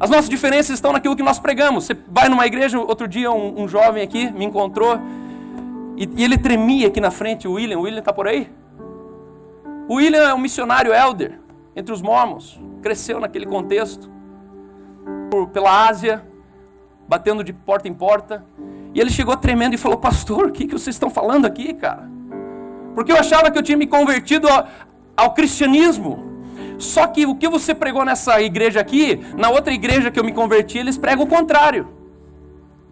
As nossas diferenças estão naquilo que nós pregamos. Você vai numa igreja, outro dia um jovem aqui me encontrou e ele tremia aqui na frente, o William está por aí? O William é um missionário elder entre os mormons, cresceu naquele contexto, pela Ásia, batendo de porta em porta, e ele chegou tremendo e falou: pastor, o que vocês estão falando aqui, cara? Porque eu achava que eu tinha me convertido ao cristianismo. Só que o que você pregou nessa igreja aqui, na outra igreja que eu me converti, eles pregam o contrário.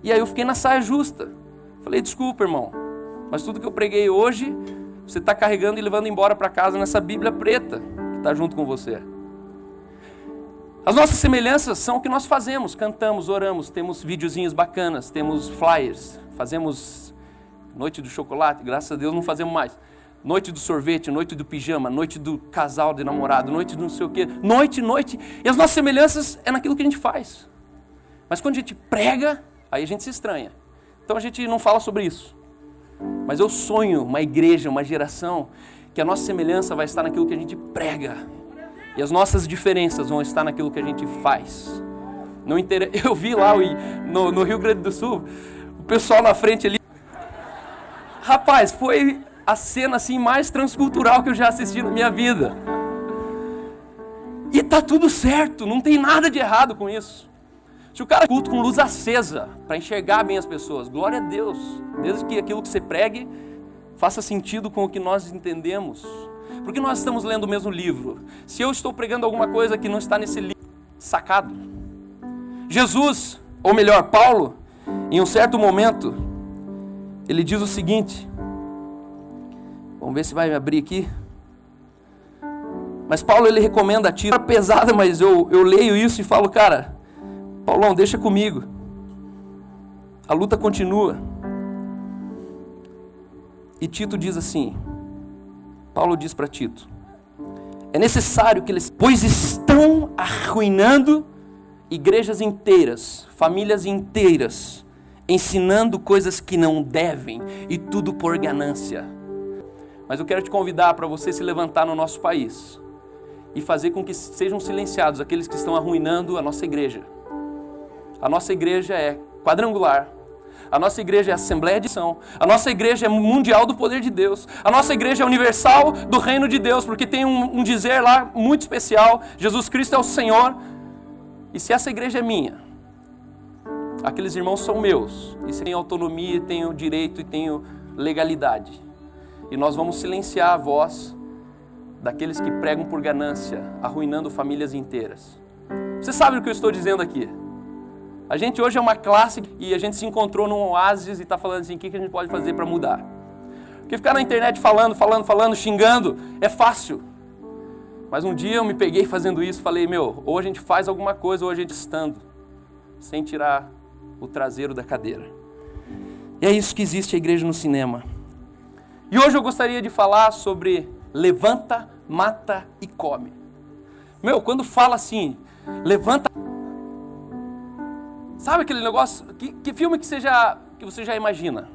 E aí eu fiquei na saia justa. Falei: desculpa, irmão, mas tudo que eu preguei hoje, você está carregando e levando embora para casa nessa Bíblia preta que está junto com você. As nossas semelhanças são o que nós fazemos: cantamos, oramos, temos videozinhos bacanas, temos flyers, fazemos noite do chocolate, graças a Deus não fazemos mais. Noite do sorvete, noite do pijama, noite do casal de namorado, noite do não sei o quê, noite. E as nossas semelhanças é naquilo que a gente faz. Mas quando a gente prega, aí a gente se estranha. Então a gente não fala sobre isso. Mas eu sonho uma igreja, uma geração, que a nossa semelhança vai estar naquilo que a gente prega. E as nossas diferenças vão estar naquilo que a gente faz. Eu vi lá no Rio Grande do Sul, o pessoal na frente ali. Rapaz, foi a cena assim mais transcultural que eu já assisti na minha vida. E tá tudo certo, não tem nada de errado com isso. Se o cara culto com luz acesa, para enxergar bem as pessoas, glória a Deus. Desde que aquilo que você pregue faça sentido com o que nós entendemos. Porque nós estamos lendo o mesmo livro. Se eu estou pregando alguma coisa que não está nesse livro, sacado. Jesus, ou melhor, Paulo, em um certo momento, ele diz o seguinte. Vamos ver se vai me abrir aqui. Mas Paulo, ele recomenda a Tito. É pesada, mas eu leio isso e falo: cara, Paulão, deixa comigo. A luta continua. E Tito diz assim, Paulo diz para Tito: é necessário que eles, pois estão arruinando igrejas inteiras, famílias inteiras, ensinando coisas que não devem, e tudo por ganância. Mas eu quero te convidar para você se levantar no nosso país e fazer com que sejam silenciados aqueles que estão arruinando a nossa igreja. A nossa igreja é quadrangular. A nossa igreja é Assembleia de São. A nossa igreja é mundial do poder de Deus. A nossa igreja é universal do reino de Deus, porque tem um dizer lá muito especial: Jesus Cristo é o Senhor. E se essa igreja é minha, aqueles irmãos são meus. E se tem autonomia, tenho direito e tenho legalidade. E nós vamos silenciar a voz daqueles que pregam por ganância, arruinando famílias inteiras. Você sabe o que eu estou dizendo aqui? A gente hoje é uma classe e a gente se encontrou num oásis e está falando assim: o que a gente pode fazer para mudar? Porque ficar na internet falando, xingando, é fácil. Mas um dia eu me peguei fazendo isso, falei: ou a gente faz alguma coisa, ou a gente estando, sem tirar o traseiro da cadeira. E é isso que existe a igreja no cinema. E hoje eu gostaria de falar sobre levanta, mata e come. Quando fala assim, levanta... Sabe aquele negócio? Que filme que você já imagina?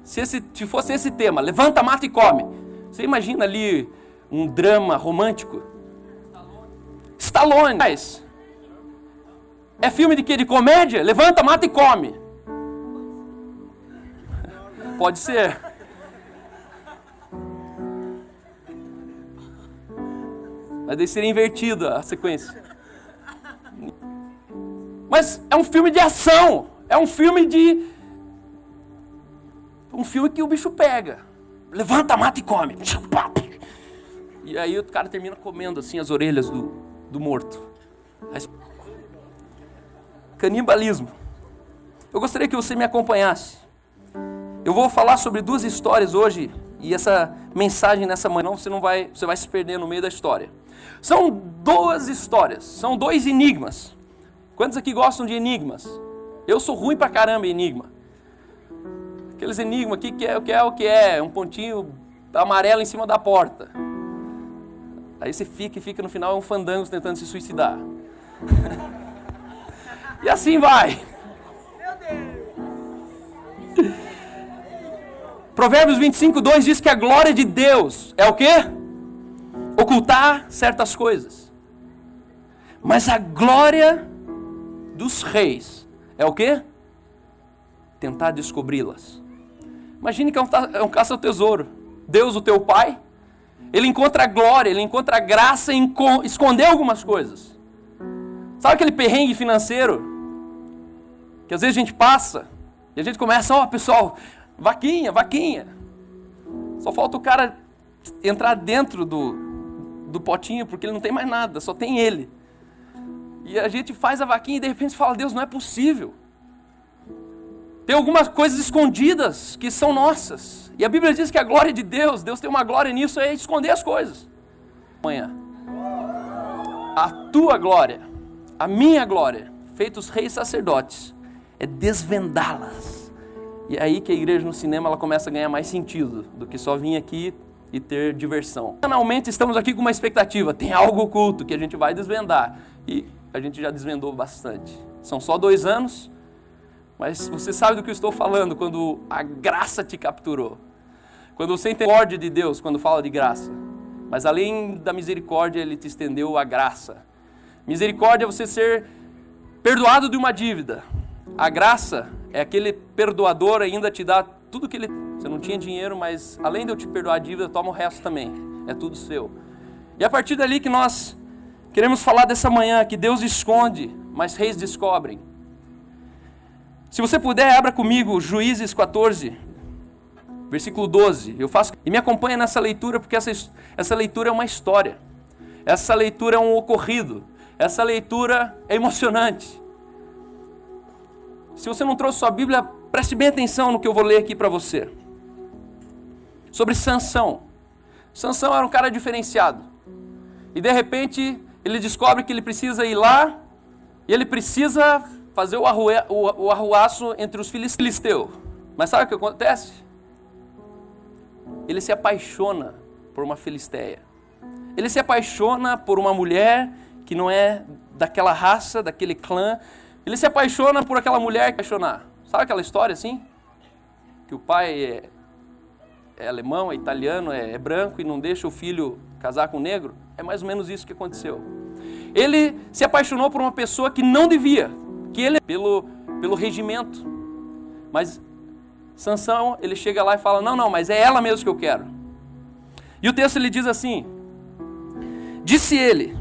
Se fosse esse tema, levanta, mata e come. Você imagina ali um drama romântico? Stallone. É filme de quê? De comédia? Levanta, mata e come. Pode ser. Mas daí seria invertida a sequência. Mas é um filme de ação. É um filme que o bicho pega. Levanta, mata e come. E aí o cara termina comendo assim as orelhas do morto. Canibalismo. Eu gostaria que você me acompanhasse. Eu vou falar sobre 2 histórias hoje. E essa mensagem nessa manhã, você vai se perder no meio da história. São 2 histórias. São 2 enigmas. Quantos aqui gostam de enigmas? Eu sou ruim pra caramba em enigma. Aqueles enigmas aqui que é o que é. Um pontinho amarelo em cima da porta. Aí você fica no final é um fandango tentando se suicidar. E assim vai. Provérbios 25:2 diz que a glória de Deus é o quê? Ocultar certas coisas. Mas a glória dos reis é o quê? Tentar descobri-las. Imagine que é um caça ao tesouro. Deus, o teu pai, ele encontra glória, ele encontra graça em esconder algumas coisas. Sabe aquele perrengue financeiro que às vezes a gente passa e a gente começa, pessoal, vaquinha. Só falta o cara entrar dentro do potinho porque ele não tem mais nada, só tem ele. E a gente faz a vaquinha e de repente fala, Deus, não é possível. Tem algumas coisas escondidas que são nossas. E a Bíblia diz que a glória de Deus tem uma glória nisso, é esconder as coisas. Amanhã, a tua glória, a minha glória, feitos reis sacerdotes, é desvendá-las. E é aí que a igreja no cinema ela começa a ganhar mais sentido do que só vir aqui e ter diversão. Finalmente estamos aqui com uma expectativa, tem algo oculto que a gente vai desvendar. E a gente já desvendou bastante. São só 2 anos, mas você sabe do que eu estou falando quando a graça te capturou. Quando você entende a misericórdia de Deus, quando fala de graça. Mas além da misericórdia, Ele te estendeu a graça. Misericórdia é você ser perdoado de uma dívida. A graça é aquele perdoador ainda te dá tudo que ele... Você não tinha dinheiro, mas além de eu te perdoar a dívida, toma o resto também. É tudo seu. E a partir dali que nós queremos falar dessa manhã, que Deus esconde, mas reis descobrem. Se você puder, abra comigo Juízes 14, versículo 12. E me acompanha nessa leitura, porque essa leitura é uma história. Essa leitura é um ocorrido. Essa leitura é emocionante. Se você não trouxe sua Bíblia, preste bem atenção no que eu vou ler aqui para você. Sobre Sansão. Sansão era um cara diferenciado. E de repente, ele descobre que ele precisa ir lá, e ele precisa fazer o arruaço entre os filisteus. Mas sabe o que acontece? Ele se apaixona por uma filisteia. Ele se apaixona por uma mulher que não é daquela raça, daquele clã. Ele se apaixona por aquela mulher que apaixonar. Sabe aquela história assim? Que o pai é alemão, é italiano, é branco e não deixa o filho casar com um negro? É mais ou menos isso que aconteceu. Ele se apaixonou por uma pessoa que não devia, que ele pelo regimento. Mas Sansão, ele chega lá e fala, não, mas é ela mesmo que eu quero. E o texto ele diz assim, disse ele,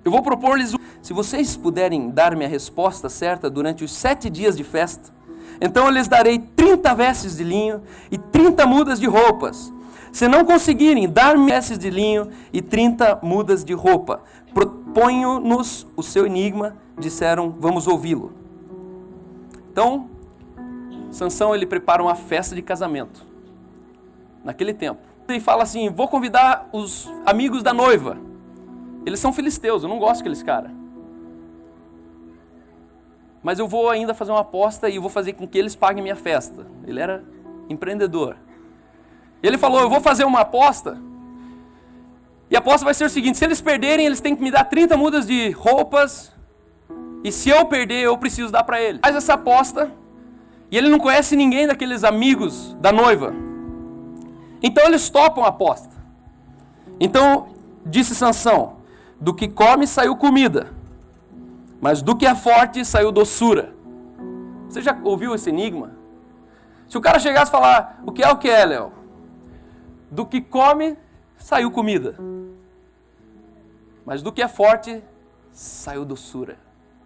eu vou propor-lhes, se vocês puderem dar-me a resposta certa durante os 7 dias de festa, então eu lhes darei 30 vestes de linho e 30 mudas de roupas. Se não conseguirem dar-me vestes de linho e 30 mudas de roupa, proponho-nos o seu enigma, disseram, vamos ouvi-lo. Então, Sansão ele prepara uma festa de casamento, naquele tempo. Ele fala assim, vou convidar os amigos da noiva. Eles são filisteus, eu não gosto daqueles caras. Mas eu vou ainda fazer uma aposta e vou fazer com que eles paguem minha festa. Ele era empreendedor. Ele falou, eu vou fazer uma aposta. E a aposta vai ser o seguinte, se eles perderem, eles têm que me dar 30 mudas de roupas. E se eu perder, eu preciso dar para ele. Faz essa aposta. E ele não conhece ninguém daqueles amigos da noiva. Então eles topam a aposta. Então, disse Sansão, do que come saiu comida, mas do que é forte saiu doçura. Você já ouviu esse enigma? Se o cara chegasse e falar, o que é, Léo? Do que come saiu comida, mas do que é forte saiu doçura.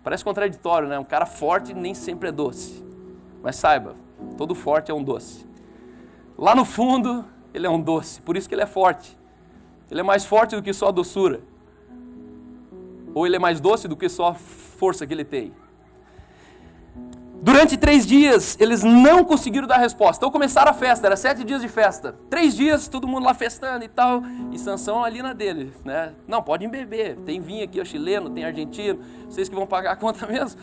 Parece contraditório, né? Um cara forte nem sempre é doce. Mas saiba, todo forte é um doce. Lá no fundo, ele é um doce, por isso que ele é forte. Ele é mais forte do que só a doçura. Ou ele é mais doce do que só a força que ele tem. Durante 3 dias, eles não conseguiram dar resposta. Então começaram a festa, era 7 dias de festa. 3 dias, todo mundo lá festando e tal. E Sansão ali na dele, né? Não, podem beber. Tem vinho aqui, ó, chileno, tem argentino. Vocês que vão pagar a conta mesmo.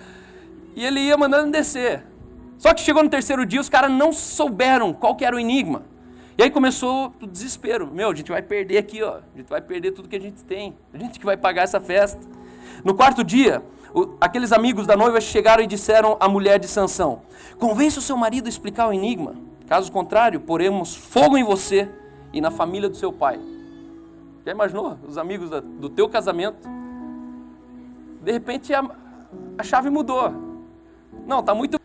E ele ia mandando descer. Só que chegou no 3º dia, os caras não souberam qual que era o enigma. E aí começou o desespero. A gente vai perder aqui, ó. A gente vai perder tudo que a gente tem. A gente que vai pagar essa festa. No 4º dia, aqueles amigos da noiva chegaram e disseram à mulher de Sansão, convença o seu marido a explicar o enigma. Caso contrário, poremos fogo em você e na família do seu pai. Já imaginou? Os amigos do teu casamento De repente a chave mudou. Não, tá muito...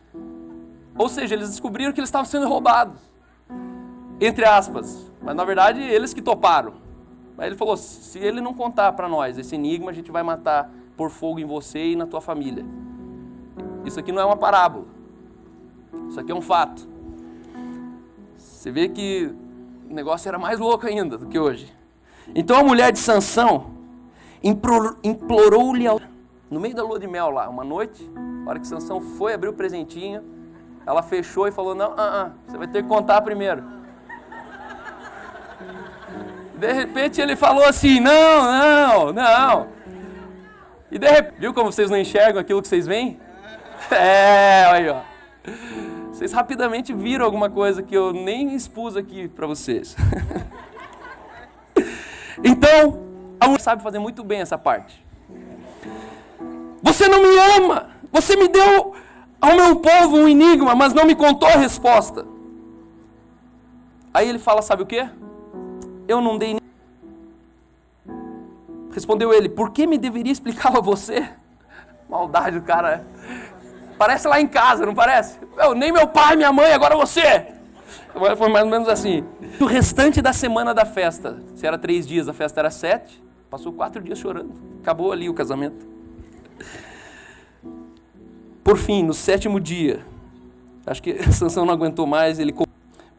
Ou seja, eles descobriram que eles estavam sendo roubados. Entre aspas. Mas na verdade, eles que toparam. Mas ele falou, se ele não contar para nós esse enigma, a gente vai matar por fogo em você e na tua família. Isso aqui não é uma parábola. Isso aqui é um fato. Você vê que o negócio era mais louco ainda do que hoje. Então a mulher de Sansão implorou-lhe no meio da lua de mel lá, uma noite, na hora que Sansão foi abrir o presentinho, ela fechou e falou, não, você vai ter que contar primeiro. De repente ele falou assim, não. E de repente, viu como vocês não enxergam aquilo que vocês veem? Aí ó. Vocês rapidamente viram alguma coisa que eu nem expus aqui para vocês. Então, a mulher sabe fazer muito bem essa parte. Você não me ama. Você me deu ao meu povo um enigma, mas não me contou a resposta. Aí ele fala, sabe o quê? Eu não dei. Respondeu ele, por que me deveria explicar a você? Maldade do cara. Parece lá em casa, não parece? Nem meu pai, minha mãe, agora você. Foi mais ou menos assim. O restante da semana da festa, se era 3 dias, a festa era 7, passou 4 dias chorando. Acabou ali o casamento. Por fim, no 7º dia, acho que Sansão não aguentou mais,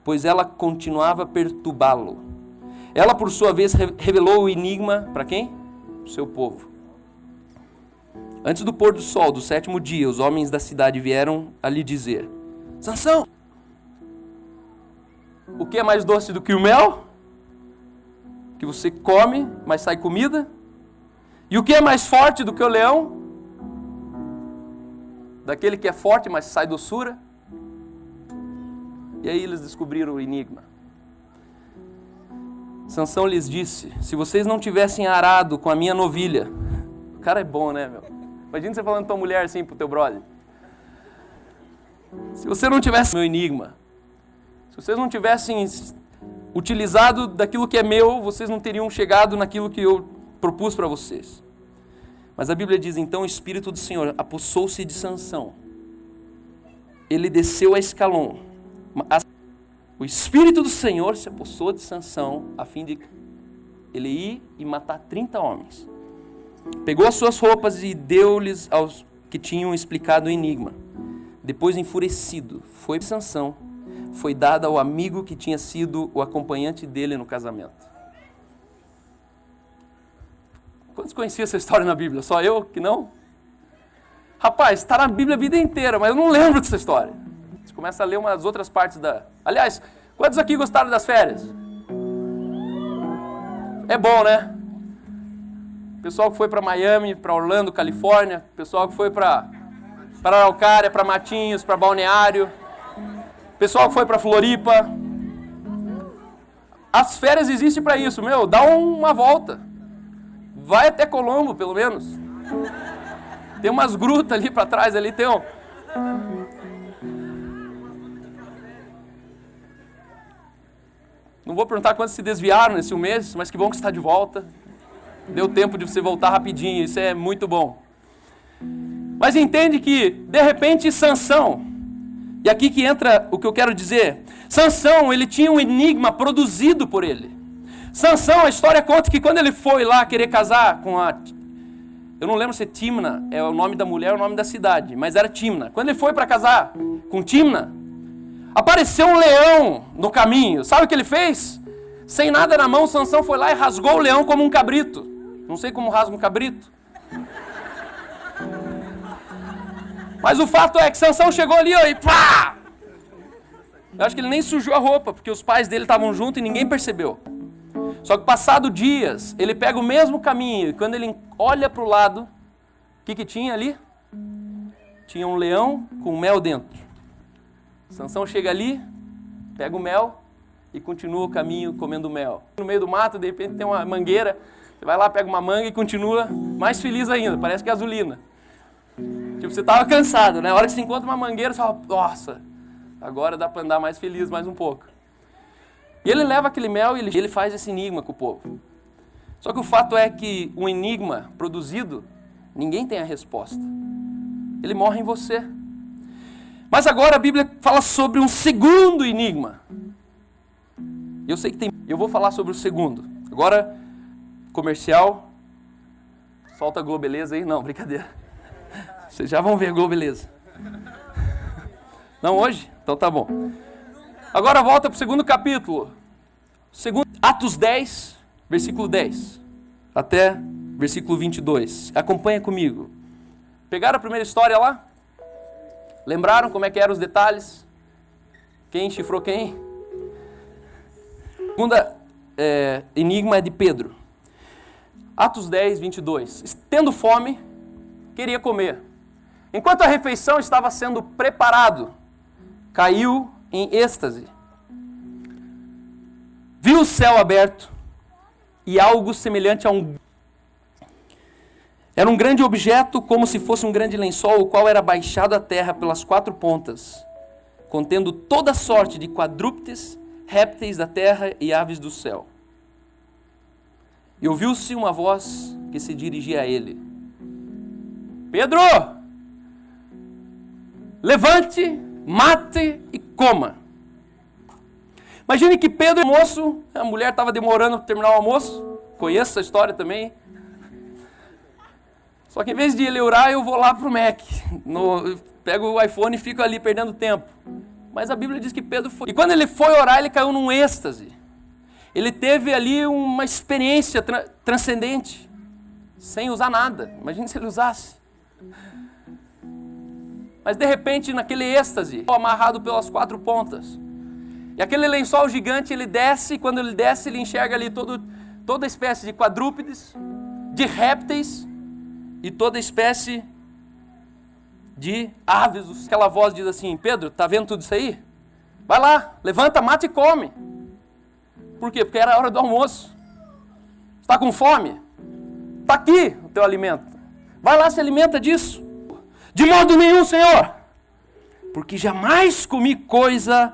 pois ela continuava a perturbá-lo. Ela, por sua vez, revelou o enigma para quem? O seu povo. Antes do pôr do sol do 7º dia, os homens da cidade vieram a lhe dizer, Sansão, o que é mais doce do que o mel? Que você come, mas sai comida? E o que é mais forte do que o leão? Daquele que é forte, mas sai doçura? E aí eles descobriram o enigma. Sansão lhes disse, se vocês não tivessem arado com a minha novilha... O cara é bom, né, meu? Imagina você falando tua mulher assim pro teu brother. Se você não tivesse meu enigma, se vocês não tivessem utilizado daquilo que é meu, vocês não teriam chegado naquilo que eu propus para vocês. Mas a Bíblia diz, então o Espírito do Senhor apossou-se de Sansão. Ele desceu a Escalon. O Espírito do Senhor se apossou de Sansão a fim de ele ir e matar 30 homens. Pegou as suas roupas e deu-lhes aos que tinham explicado o enigma. Depois, enfurecido, foi para Sansão, foi dado ao amigo que tinha sido o acompanhante dele no casamento. Quantos conheciam essa história na Bíblia? Só eu que não? Rapaz, está na Bíblia a vida inteira, mas eu não lembro dessa história. Você começa a ler umas outras partes da... Aliás, quantos aqui gostaram das férias? É bom, né? Pessoal que foi para Miami, para Orlando, Califórnia. Pessoal que foi para Araucária, para Matinhos, para Balneário. Pessoal que foi para Floripa. As férias existem para isso, meu. Dá uma volta. Vai até Colombo, pelo menos. Tem umas grutas ali para trás, ali tem um... Não vou perguntar quantos se desviaram nesse mês, mas que bom que você está de volta. Deu tempo de você voltar rapidinho, isso é muito bom. Mas entende que, de repente, Sansão, e aqui que entra o que eu quero dizer, Sansão, ele tinha um enigma produzido por ele. Sansão, a história conta que quando ele foi lá querer casar com a... Eu não lembro se Timna é o nome da mulher ou o nome da cidade, mas era Timna. Quando ele foi para casar com Timna, apareceu um leão no caminho. Sabe o que ele fez? Sem nada na mão, Sansão foi lá e rasgou o leão como um cabrito. Não sei como rasga um cabrito. Mas o fato é que Sansão chegou ali e pá! Eu acho que ele nem sujou a roupa, porque os pais dele estavam juntos e ninguém percebeu. Só que passado dias, ele pega o mesmo caminho e quando ele olha para o lado, o que tinha ali? Tinha um leão com mel dentro. Sansão chega ali, pega o mel e continua o caminho comendo mel. No meio do mato, de repente tem uma mangueira, você vai lá, pega uma manga e continua mais feliz ainda, parece gasolina. Tipo, você estava cansado, né? A hora que você encontra uma mangueira, você fala, nossa, agora dá para andar mais feliz mais um pouco. E ele leva aquele mel e ele faz esse enigma com o povo. Só que o fato é que o enigma produzido, Ninguém tem a resposta. Ele morre em você. Mas agora a Bíblia fala sobre um segundo enigma. Eu sei que tem... Eu vou falar sobre o segundo. Agora, comercial. Solta a Globeleza aí. Não, brincadeira. Vocês já vão ver a Globeleza. Não hoje? Então tá bom. Agora volta para o segundo capítulo. Atos 10, versículo 10. Até versículo 22. Acompanha comigo. Pegaram a primeira história lá? Lembraram como é que eram os detalhes? Quem chifrou quem? Segunda enigma é de Pedro. Atos 10, 22. Tendo fome, queria comer. Enquanto a refeição estava sendo preparado, caiu em êxtase. Viu o céu aberto e algo semelhante a Era um grande objeto, como se fosse um grande lençol, o qual era baixado à terra pelas 4 pontas, contendo toda sorte de quadrúpedes, répteis da terra e aves do céu. E ouviu-se uma voz que se dirigia a ele. Pedro, levante, mate e coma. Imagine que Pedro, almoço, a mulher estava demorando para terminar o almoço. Conheço essa história também. Só que em vez de ele orar, eu vou lá para o Mac. Pego o iPhone e fico ali perdendo tempo. Mas a Bíblia diz que Pedro foi. E quando ele foi orar, ele caiu num êxtase. Ele teve ali uma experiência transcendente, sem usar nada. Imagine se ele usasse. Mas de repente, naquele êxtase, amarrado pelas 4 pontas. E aquele lençol gigante, ele desce, e quando ele desce, ele enxerga ali toda espécie de quadrúpedes, de répteis, e toda espécie de aves. Aquela voz diz assim: Pedro, tá vendo tudo isso aí? Vai lá, levanta, mata e come. Por quê? Porque era a hora do almoço. Está com fome? Está aqui o teu alimento. Vai lá, se alimenta disso. De modo nenhum, Senhor, porque jamais comi coisa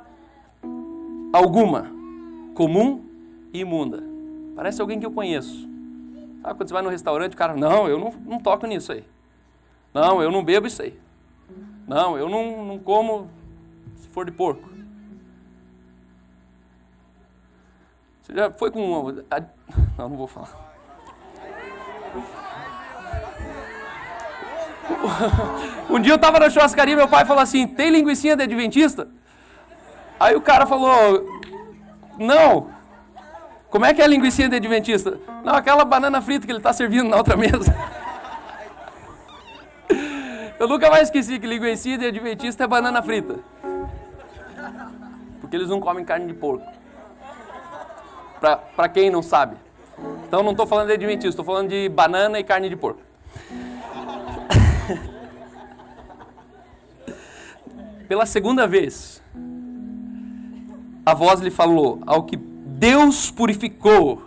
alguma, comum e imunda. Parece alguém que eu conheço. Sabe quando você vai no restaurante, o cara, não, eu não toco nisso aí. Não, eu não bebo isso aí. Não, eu não como se for de porco. Você já foi com... Não vou falar. Um dia eu estava na churrascaria, meu pai falou assim, tem linguicinha de adventista? Aí o cara falou, não. Como é que é a linguicinha de adventista? Não, aquela banana frita que ele está servindo na outra mesa. Eu nunca mais esqueci que linguicinha de adventista é banana frita. Porque eles não comem carne de porco. Para quem não sabe. Então não estou falando de adventista, estou falando de banana e carne de porco. Pela segunda vez, a voz lhe falou, ao que Deus purificou,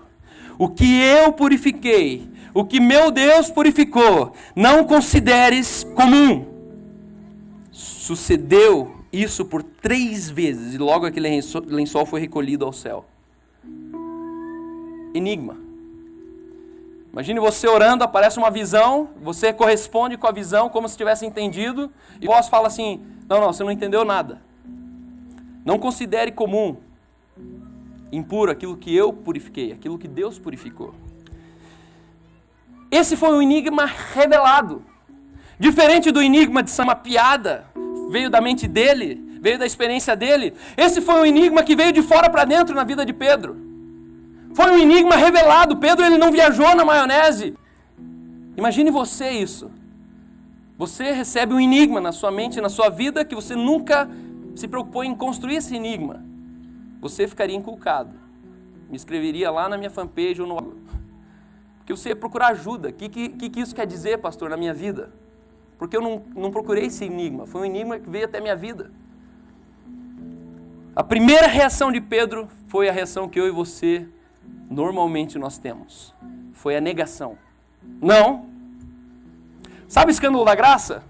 o que eu purifiquei, o que meu Deus purificou, não consideres comum. Sucedeu isso por 3 vezes, e logo aquele lençol foi recolhido ao céu. Enigma. Imagine você orando, aparece uma visão, você corresponde com a visão como se tivesse entendido, e a voz fala assim, não, você não entendeu nada. Não considere comum, impuro aquilo que eu purifiquei, aquilo que Deus purificou. Esse foi um enigma revelado. Diferente do enigma de ser uma piada, veio da mente dele, veio da experiência dele. Esse foi um enigma que veio de fora para dentro na vida de Pedro. Foi um enigma revelado. Pedro, ele não viajou na maionese. Imagine você isso. Você recebe um enigma na sua mente, na sua vida, que você nunca se preocupou em construir esse enigma. Você ficaria inculcado. Me escreveria lá na minha fanpage ou no... Porque você ia procurar ajuda. O que isso quer dizer, pastor, na minha vida? Porque eu não procurei esse enigma. Foi um enigma que veio até a minha vida. A primeira reação de Pedro foi a reação que eu e você normalmente nós temos. Foi a negação. Não. Sabe o escândalo da graça?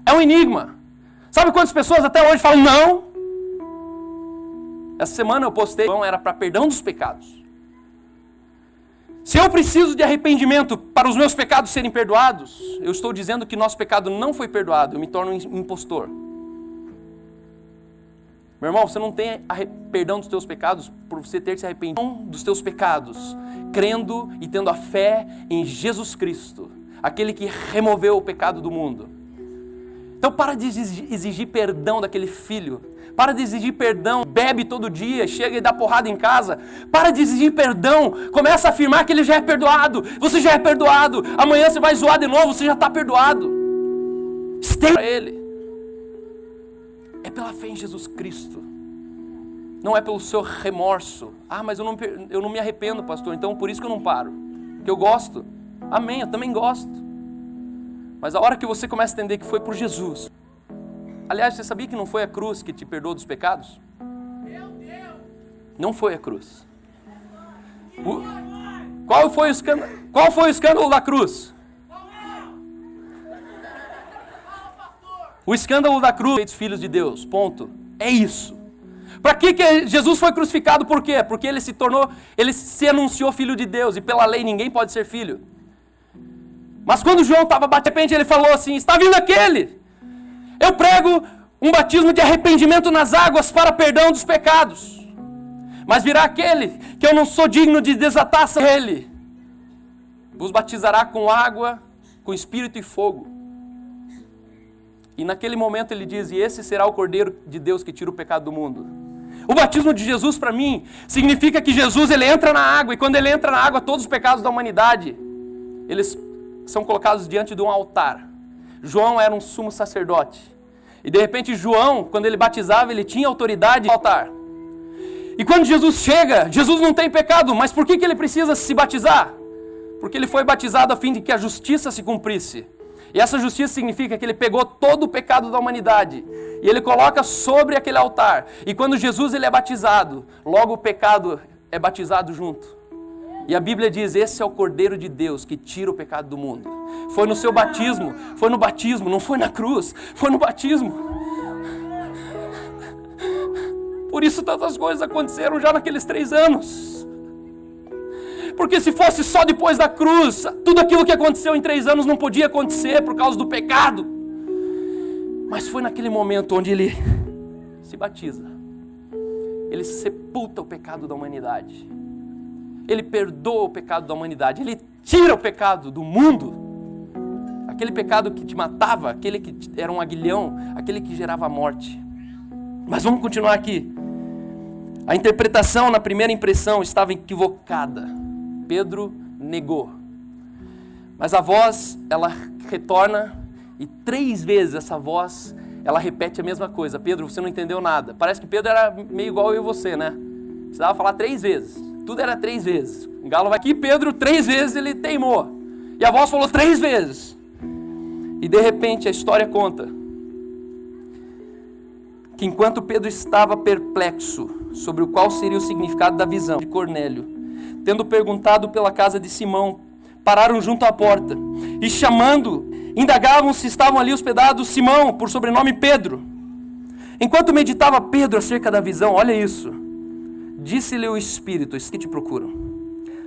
É um enigma. Sabe quantas pessoas até hoje falam não? Essa semana eu postei, era para perdão dos pecados. Se eu preciso de arrependimento para os meus pecados serem perdoados, eu estou dizendo que nosso pecado não foi perdoado, eu me torno um impostor. Meu irmão, você não tem perdão dos teus pecados por você ter se arrependido dos teus pecados, crendo e tendo a fé em Jesus Cristo, aquele que removeu o pecado do mundo. Então para de exigir perdão daquele filho. Para de exigir perdão, bebe todo dia, chega e dá porrada em casa. Para de exigir perdão, começa a afirmar que ele já é perdoado. Você já é perdoado. Amanhã você vai zoar de novo, você já está perdoado. Esteja para ele. É pela fé em Jesus Cristo. Não é pelo seu remorso. Ah, mas eu não me arrependo, pastor, então por isso que eu não paro. Porque eu gosto. Amém, eu também gosto. Mas a hora que você começa a entender que foi por Jesus. Aliás, você sabia que não foi a cruz que te perdoou dos pecados? Não foi a cruz. Qual foi o escândalo da cruz? O escândalo da cruz, feitos filhos de Deus, ponto. É isso. Para que Jesus foi crucificado? Por quê? Porque ele se anunciou filho de Deus, e pela lei ninguém pode ser filho. Mas quando João estava batendo, de repente ele falou assim, está vindo aquele. Eu prego um batismo de arrependimento nas águas para perdão dos pecados. Mas virá aquele que eu não sou digno de desatar ele. Vos batizará com água, com espírito e fogo. E naquele momento ele diz, e esse será o Cordeiro de Deus que tira o pecado do mundo. O batismo de Jesus para mim significa que Jesus ele entra na água. E quando ele entra na água, todos os pecados da humanidade, eles são colocados diante de um altar. João era um sumo sacerdote. E de repente João, quando ele batizava, ele tinha autoridade no altar. E quando Jesus chega, Jesus não tem pecado, mas por que ele precisa se batizar? Porque ele foi batizado a fim de que a justiça se cumprisse. E essa justiça significa que ele pegou todo o pecado da humanidade e ele coloca sobre aquele altar. E quando Jesus ele é batizado, logo o pecado é batizado junto. E a Bíblia diz, esse é o Cordeiro de Deus que tira o pecado do mundo. Foi no seu batismo, foi no batismo, não foi na cruz, foi no batismo. Por isso tantas coisas aconteceram já naqueles 3 anos. Porque se fosse só depois da cruz, tudo aquilo que aconteceu em 3 anos não podia acontecer por causa do pecado. Mas foi naquele momento onde ele se batiza. Ele sepulta o pecado da humanidade. Ele perdoa o pecado da humanidade. Ele tira o pecado do mundo. Aquele pecado que te matava, aquele que era um aguilhão, aquele que gerava a morte. Mas vamos continuar aqui. A interpretação na primeira impressão estava equivocada. Pedro negou. Mas a voz, ela retorna e 3 vezes essa voz, ela repete a mesma coisa. Pedro, você não entendeu nada. Parece que Pedro era meio igual eu e você, né? Precisava falar 3 vezes. Tudo era 3 vezes. O galo vai aqui, Pedro 3 vezes ele teimou. E a voz falou 3 vezes. E de repente a história conta que enquanto Pedro estava perplexo sobre o qual seria o significado da visão de Cornélio, tendo perguntado pela casa de Simão, pararam junto à porta e chamando, indagavam se estavam ali hospedados Simão, por sobrenome Pedro. Enquanto meditava Pedro acerca da visão, olha isso, disse-lhe o Espírito, que te procuram.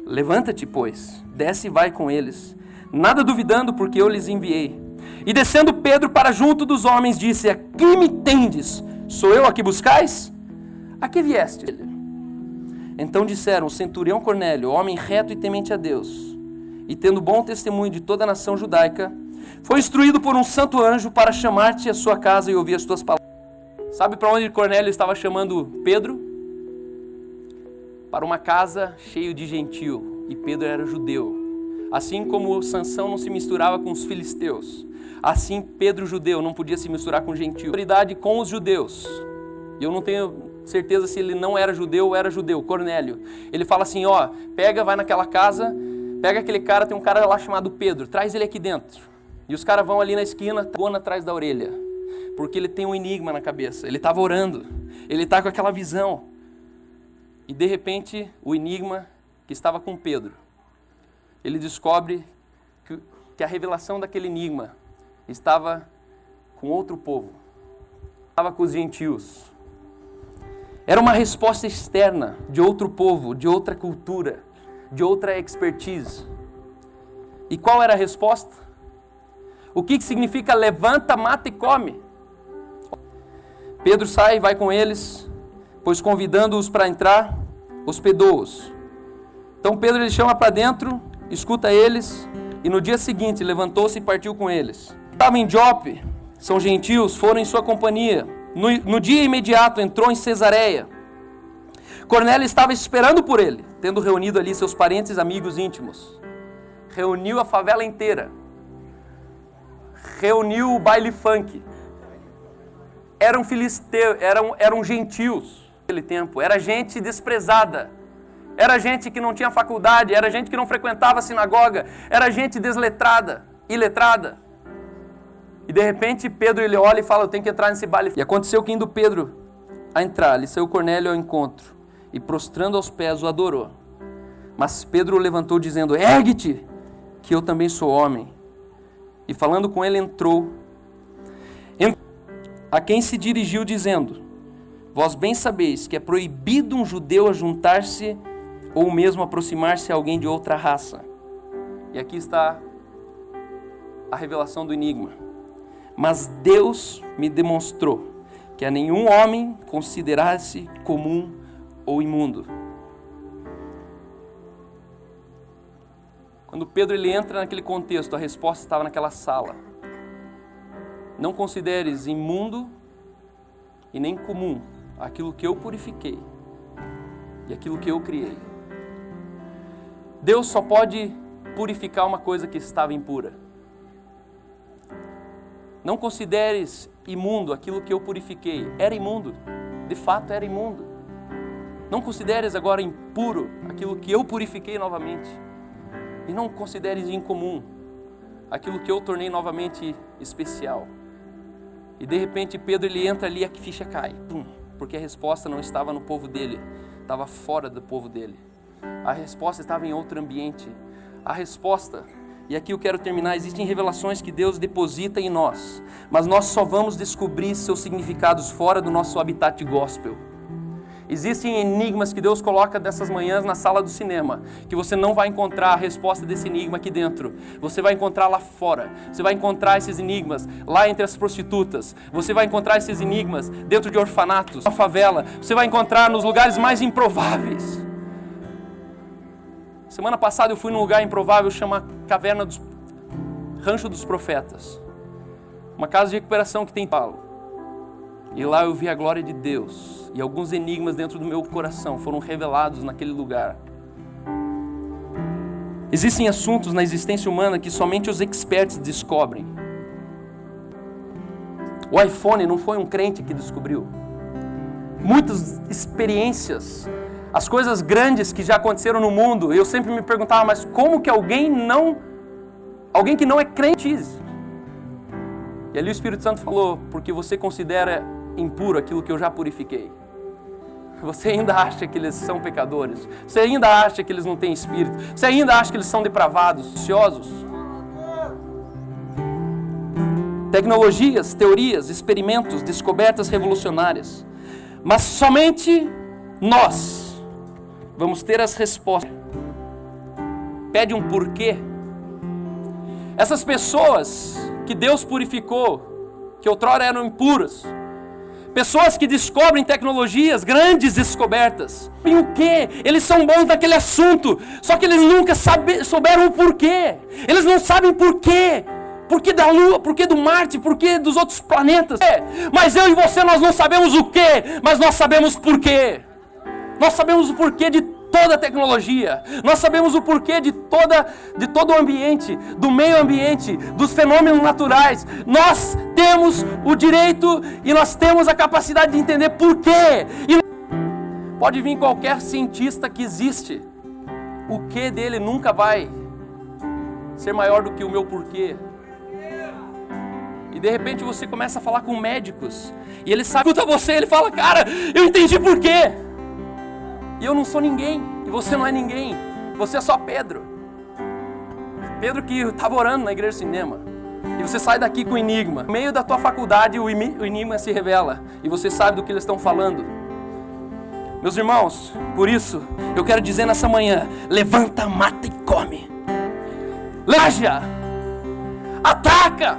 Levanta-te, pois, desce e vai com eles, nada duvidando, porque eu lhes enviei. E descendo Pedro para junto dos homens, disse, a quem me tendes? Sou eu a que buscais? A que vieste? Então disseram, o centurião Cornélio, homem reto e temente a Deus, e tendo bom testemunho de toda a nação judaica, foi instruído por um santo anjo para chamar-te à sua casa e ouvir as tuas palavras. Sabe para onde Cornélio estava chamando Pedro? Para uma casa cheia de gentio, e Pedro era judeu. Assim como Sansão não se misturava com os filisteus, assim Pedro judeu não podia se misturar com gentio. Autoridade com os judeus. E eu não tenho certeza se ele não era judeu ou era judeu, Cornélio. Ele fala assim, ó, vai naquela casa, pega aquele cara, tem um cara lá chamado Pedro, traz ele aqui dentro. E os caras vão ali na esquina, gona atrás da orelha, porque ele tem um enigma na cabeça. Ele estava orando, ele está com aquela visão. E de repente, o enigma que estava com Pedro, ele descobre que a revelação daquele enigma estava com outro povo, estava com os gentios. Era uma resposta externa de outro povo, de outra cultura, de outra expertise. E qual era a resposta? O que significa levanta, mata e come? Pedro sai e vai com eles, pois convidando-os para entrar, hospedou-os. Então Pedro ele chama para dentro, escuta eles, e no dia seguinte levantou-se e partiu com eles. Estavam em Jope, são gentios, foram em sua companhia. No dia imediato entrou em Cesareia. Cornélio estava esperando por ele, tendo reunido ali seus parentes e amigos íntimos. Reuniu a favela inteira. Reuniu o baile funk. Eram filisteus, eram gentios naquele tempo. Era gente desprezada. Era gente que não tinha faculdade. Era gente que não frequentava a sinagoga. Era gente desletrada, iletrada. E de repente Pedro ele olha e fala, eu tenho que entrar nesse baile. E aconteceu que indo Pedro a entrar, lhe saiu Cornélio ao encontro. E prostrando aos pés o adorou. Mas Pedro o levantou dizendo, ergue-te, que eu também sou homem. E falando com ele entrou. A quem se dirigiu dizendo, vós bem sabeis que é proibido um judeu ajuntar-se ou mesmo aproximar-se a alguém de outra raça. E aqui está a revelação do enigma. Mas Deus me demonstrou que a nenhum homem considerasse comum ou imundo. Quando Pedro ele entra naquele contexto, a resposta estava naquela sala. Não consideres imundo e nem comum aquilo que eu purifiquei e aquilo que eu criei. Deus só pode purificar uma coisa que estava impura. Não consideres imundo aquilo que eu purifiquei. Era imundo, de fato era imundo. Não consideres agora impuro aquilo que eu purifiquei novamente. E não consideres incomum aquilo que eu tornei novamente especial. E de repente Pedro ele entra ali e a ficha cai. Porque a resposta não estava no povo dele, estava fora do povo dele. A resposta estava em outro ambiente. A resposta, e aqui eu quero terminar, existem revelações que Deus deposita em nós, mas nós só vamos descobrir seus significados fora do nosso habitat gospel. Existem enigmas que Deus coloca dessas manhãs na sala do cinema, que você não vai encontrar a resposta desse enigma aqui dentro. Você vai encontrar lá fora. Você vai encontrar esses enigmas lá entre as prostitutas. Você vai encontrar esses enigmas dentro de orfanatos, na favela. Você vai encontrar nos lugares mais improváveis. Semana passada eu fui num lugar improvável, chama Caverna dos Rancho dos Profetas. Uma casa de recuperação que tem em Paulo. E lá eu vi a glória de Deus. E alguns enigmas dentro do meu coração foram revelados naquele lugar. Existem assuntos na existência humana que somente os experts descobrem. O iPhone não foi um crente que descobriu. Muitas experiências, as coisas grandes que já aconteceram no mundo, eu sempre me perguntava, mas como que alguém que não é crente? E ali o Espírito Santo falou, porque você considera impuro aquilo que eu já purifiquei. Você ainda acha que eles são pecadores? Você ainda acha que eles não têm espírito? Você ainda acha que eles são depravados, ociosos? Tecnologias, teorias, experimentos, descobertas revolucionárias. Mas somente nós vamos ter as respostas. Pede um porquê. Essas pessoas que Deus purificou, que outrora eram impuras, pessoas que descobrem tecnologias, grandes descobertas. E o quê? Eles são bons naquele assunto, só que eles nunca souberam o porquê. Eles não sabem porquê. Porquê da Lua, porquê do Marte, porquê dos outros planetas. Mas eu e você, nós não sabemos o quê, mas nós sabemos porquê. Nós sabemos o porquê de toda a tecnologia. Nós sabemos o porquê de todo o ambiente, do meio ambiente, dos fenômenos naturais. Nós temos o direito e nós temos a capacidade de entender porquê. E pode vir qualquer cientista que existe. O quê dele nunca vai ser maior do que o meu porquê. E de repente você começa a falar com médicos. E ele sabe, escuta você, ele fala, cara, eu entendi porquê. E eu não sou ninguém, e você não é ninguém, você é só Pedro. Pedro que estava orando na igreja de cinema. E você sai daqui com o enigma. No meio da tua faculdade o enigma se revela, e você sabe do que eles estão falando. Meus irmãos, por isso, eu quero dizer nessa manhã, levanta, mata e come. Laja, ataca,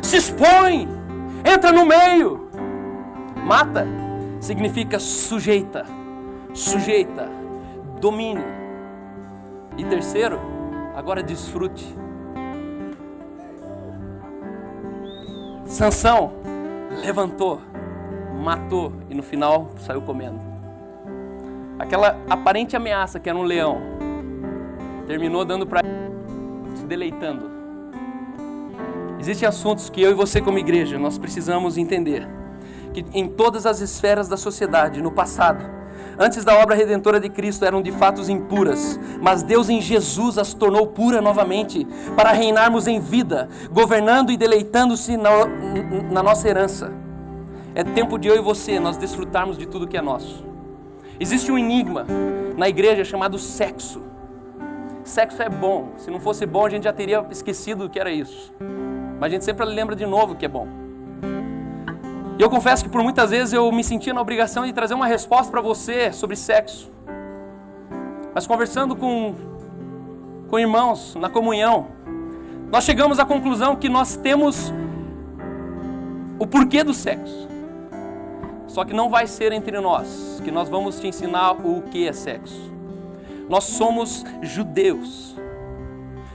se expõe, entra no meio. Mata significa sujeita, domine. E terceiro, agora desfrute. Sansão levantou, matou e no final saiu comendo. Aquela aparente ameaça que era um leão, terminou dando para se deleitando. Existem assuntos que eu e você como igreja, nós precisamos entender. Que em todas as esferas da sociedade, no passado, antes da obra redentora de Cristo, eram de fato impuras, mas Deus em Jesus as tornou pura novamente, para reinarmos em vida, governando e deleitando-se na nossa herança. É tempo de eu e você, nós desfrutarmos de tudo que é nosso. Existe um enigma na igreja chamado sexo. Sexo é bom, se não fosse bom a gente já teria esquecido o que era isso. Mas a gente sempre lembra de novo que é bom. E eu confesso que por muitas vezes eu me sentia na obrigação de trazer uma resposta para você sobre sexo. Mas conversando com irmãos na comunhão, nós chegamos à conclusão que nós temos o porquê do sexo. Só que não vai ser entre nós que nós vamos te ensinar o que é sexo. Nós somos judeus.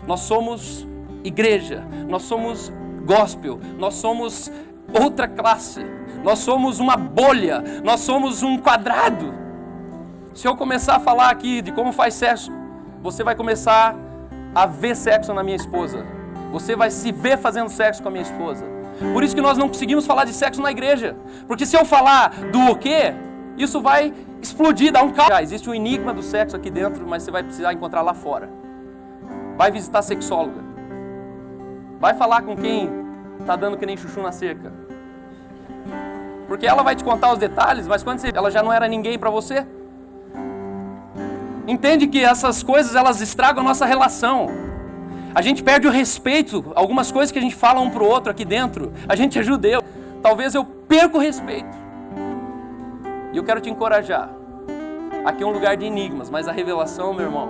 Nós somos igreja. Nós somos gospel. Nós somos outra classe. Nós somos uma bolha. Nós somos um quadrado. Se eu começar a falar aqui de como faz sexo, você vai começar a ver sexo na minha esposa. Você vai se ver fazendo sexo com a minha esposa. Por isso que nós não conseguimos falar de sexo na igreja. Porque se eu falar do quê, isso vai explodir, dar um caos. Existe um enigma do sexo aqui dentro, mas você vai precisar encontrar lá fora. Vai visitar a sexóloga. Vai falar com quem está dando que nem chuchu na cerca. Porque ela vai te contar os detalhes, mas quando ela já não era ninguém para você. Entende que essas coisas, elas estragam a nossa relação. A gente perde o respeito, algumas coisas que a gente fala um pro outro aqui dentro. A gente é judeu. Talvez eu perca o respeito. E eu quero te encorajar. Aqui é um lugar de enigmas, mas a revelação, meu irmão,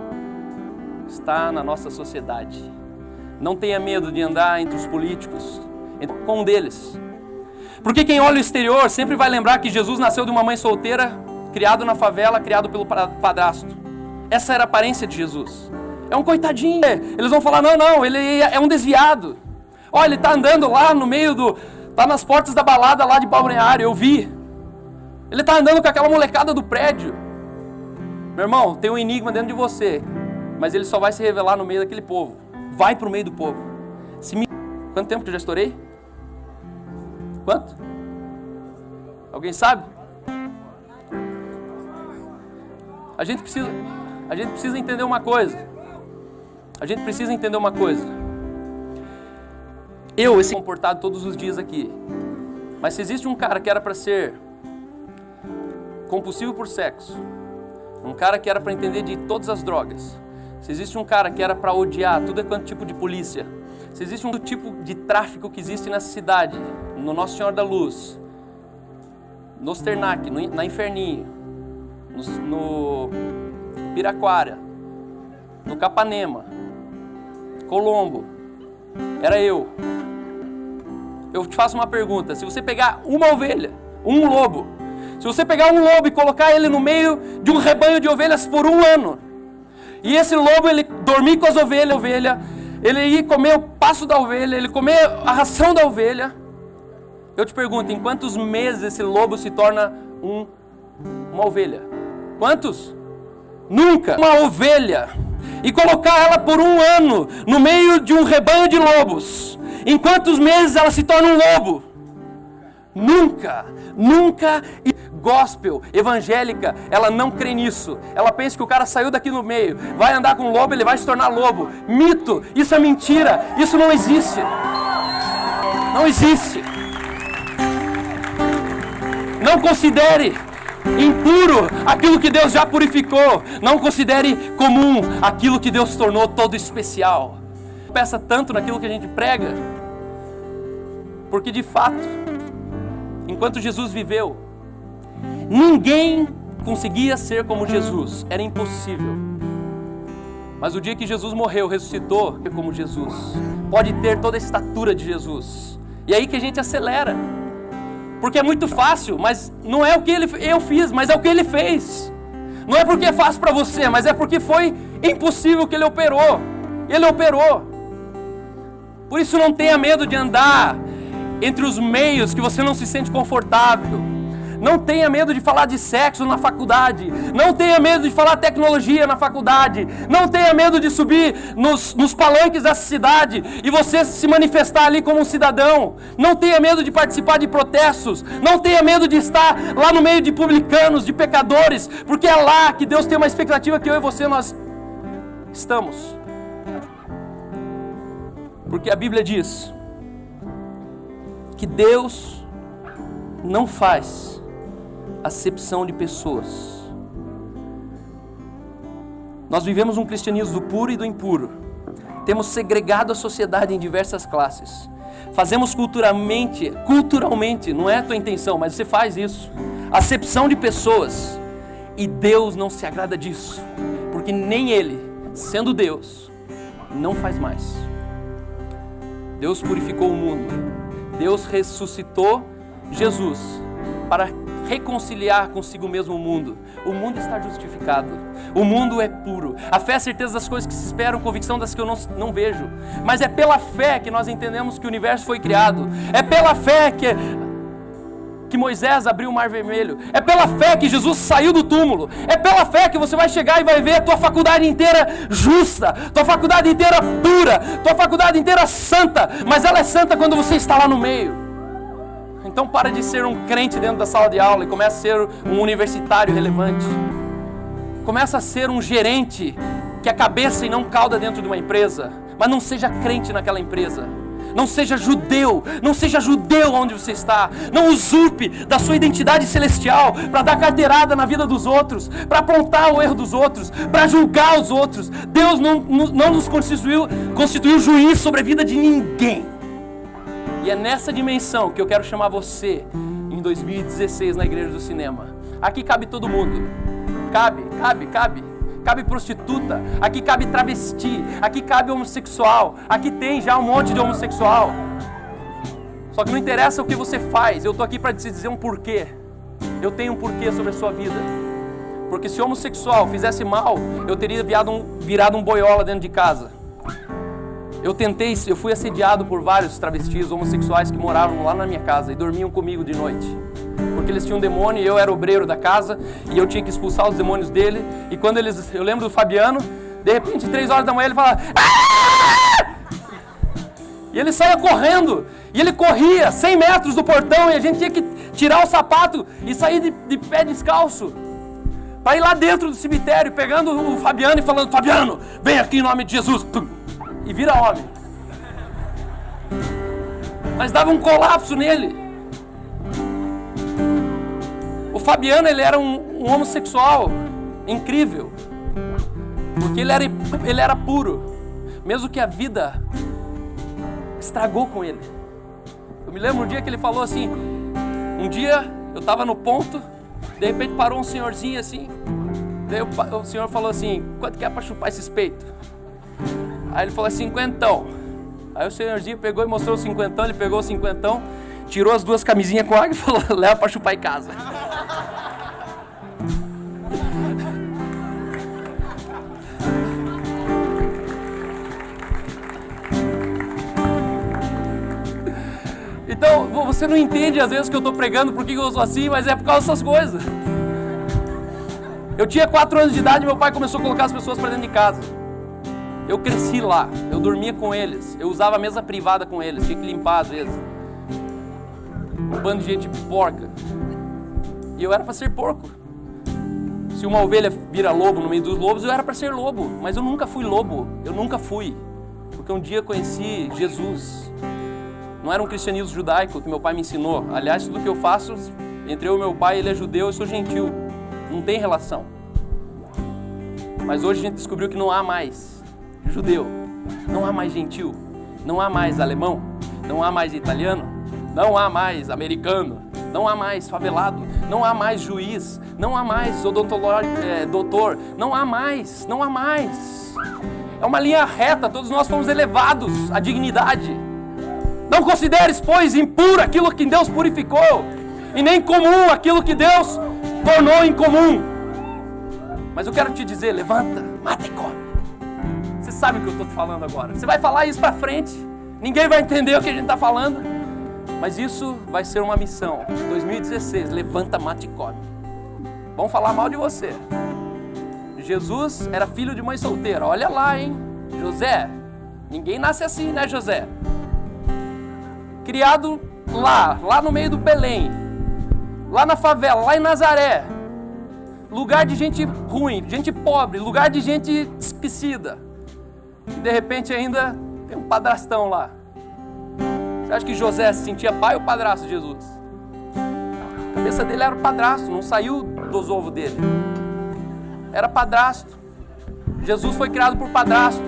está na nossa sociedade. Não tenha medo de andar entre os políticos, com um deles. Porque quem olha o exterior sempre vai lembrar que Jesus nasceu de uma mãe solteira, criado na favela, criado pelo padrasto. Essa era a aparência de Jesus. É um coitadinho. Eles vão falar, não, ele é um desviado. Olha, ele está andando lá no meio está nas portas da balada lá de Balneário, eu vi. Ele está andando com aquela molecada do prédio. Meu irmão, tem um enigma dentro de você, mas ele só vai se revelar no meio daquele povo. Vai para o meio do povo. Quanto tempo que eu já estourei? Quanto? Alguém sabe? A gente precisa entender uma coisa. Eu sou comportado todos os dias aqui. Mas se existe um cara que era para ser compulsivo por sexo, um cara que era para entender de todas as drogas, se existe um cara que era para odiar tudo quanto tipo de polícia, se existe um tipo de tráfico que existe nessa cidade, no Nossa Senhora da Luz, no Osternac, na Inferninho, no Piraquara, no Capanema, Colombo, era eu. Eu te faço uma pergunta: se você pegar uma ovelha, um lobo, se você pegar um lobo e colocar ele no meio de um rebanho de ovelhas por um ano, e esse lobo ele dormir com as ovelhas, ele ir comer o pasto da ovelha, ele comer a ração da ovelha, eu te pergunto, em quantos meses esse lobo se torna uma ovelha? Quantos? Nunca. Uma ovelha. E colocar ela por um ano no meio de um rebanho de lobos. Em quantos meses ela se torna um lobo? Nunca. E gospel, evangélica, ela não crê nisso. Ela pensa que o cara saiu daqui no meio, vai andar com um lobo, ele vai se tornar lobo. Mito, isso é mentira, isso não existe. Não existe. Não considere impuro aquilo que Deus já purificou. Não considere comum aquilo que Deus tornou todo especial. Peça tanto naquilo que a gente prega, porque de fato, enquanto Jesus viveu, ninguém conseguia ser como Jesus, era impossível. Mas o dia que Jesus morreu, ressuscitou como Jesus, pode ter toda a estatura de Jesus. E é aí que a gente acelera, porque é muito fácil, mas não é o que eu fiz, mas é o que ele fez. Não é porque é fácil para você, mas é porque foi impossível que ele operou. Ele operou. Por isso não tenha medo de andar entre os meios que você não se sente confortável. Não tenha medo de falar de sexo na faculdade. Não tenha medo de falar tecnologia na faculdade. Não tenha medo de subir nos palanques da cidade e você se manifestar ali como um cidadão. Não tenha medo de participar de protestos. Não tenha medo de estar lá no meio de publicanos, de pecadores, porque é lá que Deus tem uma expectativa que eu e você nós estamos. Porque a Bíblia diz que Deus não faz acepção de pessoas. Nós vivemos um cristianismo do puro e do impuro. Temos segregado a sociedade em diversas classes. Fazemos culturalmente, não é a tua intenção, mas você faz isso. Acepção de pessoas. E Deus não se agrada disso. Porque nem Ele, sendo Deus, não faz mais. Deus purificou o mundo. Deus ressuscitou Jesus para reconciliar consigo mesmo o mundo. O mundo está justificado. O mundo é puro. A fé é a certeza das coisas que se esperam, convicção das que eu não vejo. Mas é pela fé que nós entendemos que o universo foi criado. É pela fé que Moisés abriu o Mar Vermelho. É pela fé que Jesus saiu do túmulo. É pela fé que você vai chegar e vai ver a tua faculdade inteira justa, tua faculdade inteira pura, tua faculdade inteira santa. Mas ela é santa quando você está lá no meio. Então para de ser um crente dentro da sala de aula e começa a ser um universitário relevante. Começa a ser um gerente que é cabeça e não cauda dentro de uma empresa. Mas não seja crente naquela empresa. Não seja judeu onde você está. Não usurpe da sua identidade celestial para dar carteirada na vida dos outros, para apontar o erro dos outros, para julgar os outros. Deus não nos constituiu juiz sobre a vida de ninguém. E é nessa dimensão que eu quero chamar você em 2016 na Igreja do Cinema. Aqui cabe todo mundo. Cabe prostituta, aqui cabe travesti, aqui cabe homossexual, aqui tem já um monte de homossexual. Só que não interessa o que você faz, eu estou aqui para te dizer um porquê. Eu tenho um porquê sobre a sua vida. Porque se homossexual fizesse mal, eu teria virado um boiola dentro de casa. Eu fui assediado por vários travestis homossexuais que moravam lá na minha casa e dormiam comigo de noite. Porque eles tinham um demônio e eu era obreiro da casa e eu tinha que expulsar os demônios dele. E quando eu lembro do Fabiano, de repente 3 horas da manhã ele falava "Ah!" E ele saía correndo. E ele corria 100 metros do portão e a gente tinha que tirar o sapato e sair de pé descalço. Para ir lá dentro do cemitério, pegando o Fabiano e falando "Fabiano, vem aqui em nome de Jesus." E vira homem. Mas dava um colapso nele. O Fabiano, ele era um homossexual incrível. Porque ele era puro. Mesmo que a vida estragou com ele. Eu me lembro um dia que ele falou assim, um dia eu estava no ponto, de repente parou um senhorzinho assim. Daí o senhor falou assim, quanto que é para chupar esses peitos? Aí ele falou, 50. Aí o senhorzinho pegou e mostrou o 50, ele pegou o 50, tirou as 2 camisinhas com água e falou, leva pra chupar em casa. Então, você não entende às vezes que eu tô pregando por que eu sou assim, mas é por causa dessas coisas. Eu tinha 4 anos de idade e meu pai começou a colocar as pessoas pra dentro de casa. Eu cresci lá, eu dormia com eles, eu usava a mesa privada com eles, tinha que limpar às vezes. Um bando de gente porca. E eu era para ser porco. Se uma ovelha vira lobo no meio dos lobos, eu era para ser lobo. Mas eu nunca fui lobo, eu nunca fui. Porque um dia eu conheci Jesus. Não era um cristianismo judaico que meu pai me ensinou. Aliás, tudo que eu faço, entre eu e meu pai, ele é judeu, eu sou gentil. Não tem relação. Mas hoje a gente descobriu que não há mais judeu, não há mais gentil, não há mais alemão, não há mais italiano, não há mais americano, não há mais favelado, não há mais juiz, não há mais doutor, não há mais. É uma linha reta, todos nós fomos elevados à dignidade. Não consideres, pois, impuro aquilo que Deus purificou, e nem comum aquilo que Deus tornou incomum. Mas eu quero te dizer, levanta, mata e come. Você sabe o que eu estou te falando agora. Você vai falar isso para frente, ninguém vai entender o que a gente está falando, mas isso vai ser uma missão. 2016, levanta, mata e come. Vão falar mal de você. Jesus era filho de mãe solteira. Olha lá, hein? José. Ninguém nasce assim, né, José? Criado lá no meio do Belém. Lá na favela, lá em Nazaré. Lugar de gente ruim, gente pobre, lugar de gente esquecida. E de repente ainda tem um padrastão lá. Você acha que José se sentia pai ou padrasto de Jesus? A cabeça dele era o padrasto, não saiu dos ovos dele. Era padrasto. Jesus foi criado por padrasto.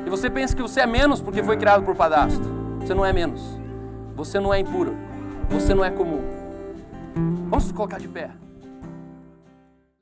E você pensa que você é menos porque foi criado por padrasto. Você não é menos. Você não é impuro. Você não é comum. Vamos nos colocar de pé.